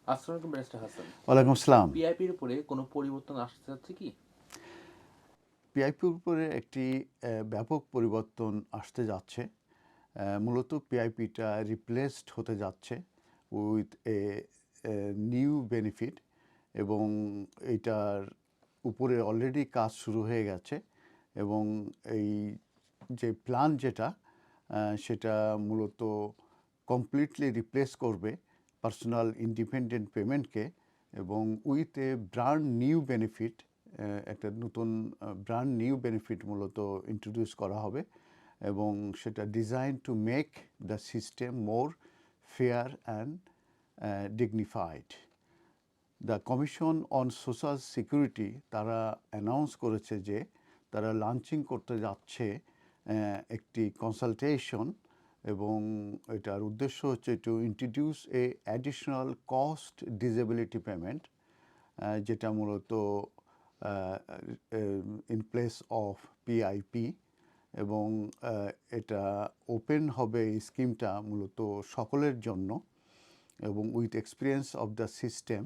আসসালামু আলাইকুম ব্যারিস্টার হাসান। ওয়ালাইকুম আসসালাম। পিআইপির উপরে কোনো পরিবর্তন আসতে যাচ্ছে কি? পিআইপির উপরে একটি ব্যাপক পরিবর্তন আসতে যাচ্ছে। মূলত পিআইপিটা রিপ্লেসড হতে যাচ্ছে উইথ এ নিউ বেনিফিট, এবং এইটার উপরে অলরেডি কাজ শুরু হয়ে গেছে। এবং এই যে প্ল্যান যেটা, সেটা মূলত কমপ্লিটলি রিপ্লেস করবে পার্সোনাল ইন্ডিপেন্ডেন্ট পেমেন্টকে, এবং with a brand new benefit, একটা নতুন ব্র্যান্ড নিউ বেনিফিট মূলত ইন্ট্রোডিউস করা হবে। এবং সেটা design to make the system more fair and dignified. The commission on social security তারা অ্যানাউন্স করেছে যে তারা লঞ্চিং করতে যাচ্ছে একটি কনসালটেশন, এবং এটার উদ্দেশ্য হচ্ছে to introduce A additional cost disability payment, যেটা মূলত ইন প্লেস অফ পিআইপি। এবং এটা ওপেন হবে এই স্কিমটা মূলত সকলের জন্য, এবং with experience of the system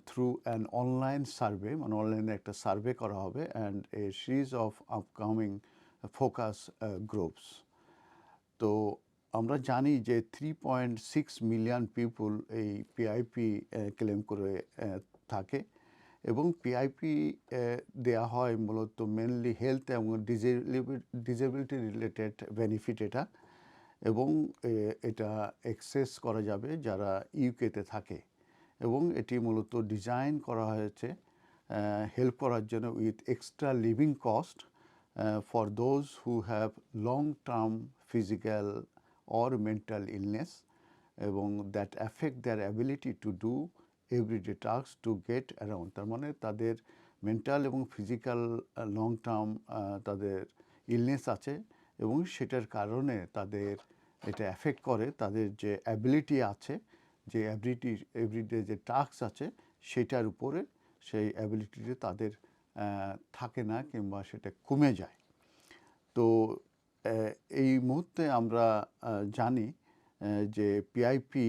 through an online survey, মানে অনলাইনে একটা সার্ভে করা হবে, and a series of upcoming focus groups. তো আমরা জানি যে 3.6 মিলিয়ন পিপুল এই পিআইপি ক্লেম করে থাকে, এবং পিআইপি দেয়া হয় মূলত মেনলি হেলথ এবং ডিসেবিলিটি রিলেটেড বেনিফিট এটা। এবং এটা অ্যাক্সেস করা যাবে যারা ইউকেতে থাকে, এবং এটি মূলত ডিজাইন করা হয়েছে হেল্প করার জন্য with extra living cost for those who have long term physical or mental illness, এবং that affect their ability to do everyday task to get around. তার মানে তাদের মেন্টাল এবং ফিজিক্যাল লং টার্ম তাদের ইলনেস আছে, এবং সেটার কারণে তাদের এটা অ্যাফেক্ট করে তাদের যে অ্যাবিলিটি আছে, যে এভরিডে যে টাস্ক আছে সেটার উপরে সেই অ্যাবিলিটিতে তাদের থাকে না, কিংবা সেটা কমে যায়। তো এই মুহূর্তে আমরা জানি যে পিআইপি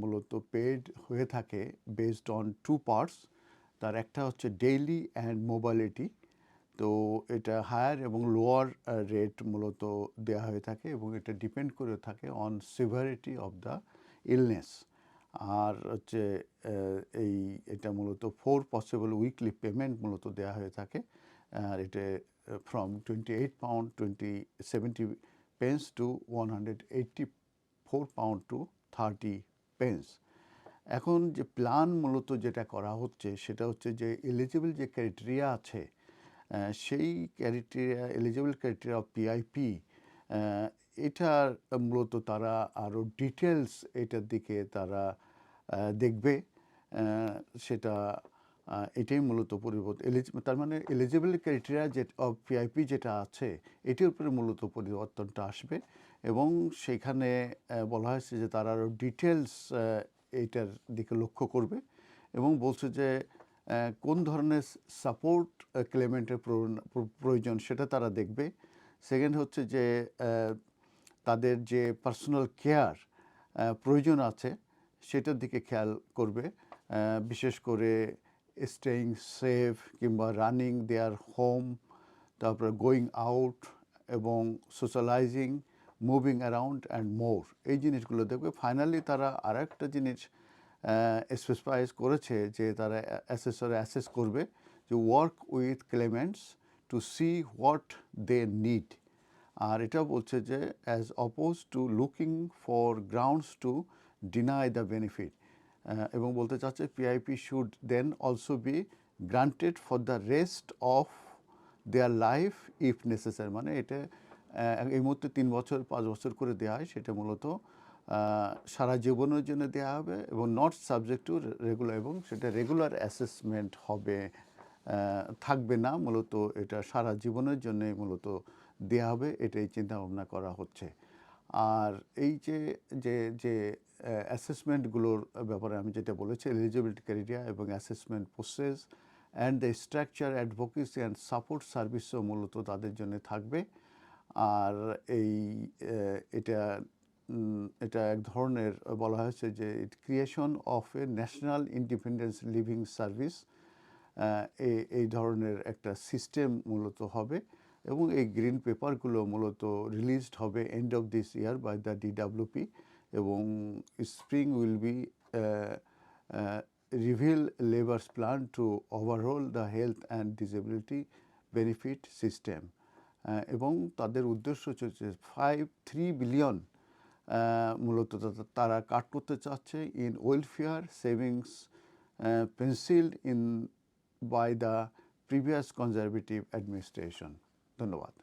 মূলত পেড হয়ে থাকে বেসড অন টু পার্টস। তার একটা হচ্ছে ডেইলি অ্যান্ড মোবালিটি। তো এটা হায়ার এবং লোয়ার রেট মূলত দেওয়া হয়ে থাকে, এবং এটা ডিপেন্ড করে থাকে on severity of the illness. আর হচ্ছে এটা মূলত 4 পসিবল উইকলি পেমেন্ট মূলত দেওয়া হয়ে থাকে। আর এটা from £28 70 pence to £184 to 30 pence। এখন যে প্ল্যান মূলত যেটা করা হচ্ছে সেটা হচ্ছে যে এলিজিবল যে ক্রাইটেরিয়া আছে, সেই criteria, eligible criteria of PIP, এটার মূলত তারা আরও ডিটেলস এটার দিকে তারা দেখবে। সেটা এটাই মূলত পরিবর্তন। তার মানে এলিজিবল ক্রাইটেরিয়া যে অফ পিআইপি যেটা আছে, এটির উপরে মূলত পরিবর্তনটা আসবে। এবং সেখানে বলা হয়েছে যে তারা আরও ডিটেলস এইটার দিকে লক্ষ্য করবে, এবং বলছে যে কোন ধরনের সাপোর্ট ক্লেমেন্টের প্রয়োজন সেটা তারা দেখবে। সেকেন্ড হচ্ছে যে তাদের যে পার্সোনাল কেয়ার প্রয়োজন আছে সেটার দিকে খেয়াল করবে, বিশেষ করে স্টেইং সেফ, কিংবা রানিং দেয়ার হোম, তারপরে গোয়িং আউট, এবং socialising, moving around and more, এই জিনিসগুলো দেখবে। ফাইনালি তারা আর একটা জিনিস স্পেসিফাইজ করেছে যে তারা অ্যাসেস করবে যে work with claimants to see what they need. আর এটাও বলছে যে as opposed to looking for grounds to deny the benefit, এবং বলতে চাচ্ছে PIP should then also be granted for the rest of their life if necessary. মানে এটা এই মুহূর্তে 3 বছর 5 বছর করে দেওয়া হয়, সেটা মূলত সারা জীবনের জন্য দেওয়া হবে, এবং নট সাবজেক্ট টু রেগুলার, এবং সেটা রেগুলার অ্যাসেসমেন্ট হবে, থাকবে না। মূলত এটা সারা জীবনের জন্যই মূলত দেওয়া হবে, এটাই চিন্তা ভাবনা করা হচ্ছে। আর এই যে যে যে অ্যাসেসমেন্টগুলোর ব্যাপারে আমি যেটা বলেছি, এলিজিবিলিটি ক্রাইটেরিয়া এবং assessment process and the structure, advocacy and support সার্ভিসও মূলত তাদের জন্য থাকবে। আর এটা এটা এক ধরনের বলা হয়েছে যে creation of a national independence living service, এই ধরনের একটা সিস্টেম মূলত হবে এবং এই গ্রিন পেপারগুলো মূলত রিলিজড হবে end of this year by the DWP এবং spring will be reveal Labour's plan to overhaul the health and disability benefit system এবং তাদের উদ্দেশ্য হচ্ছে 3 বিলিয়ন মূলত তারা কাট করতে চাচ্ছে in welfare savings pencilled in by the previous Conservative administration. ধন্যবাদ।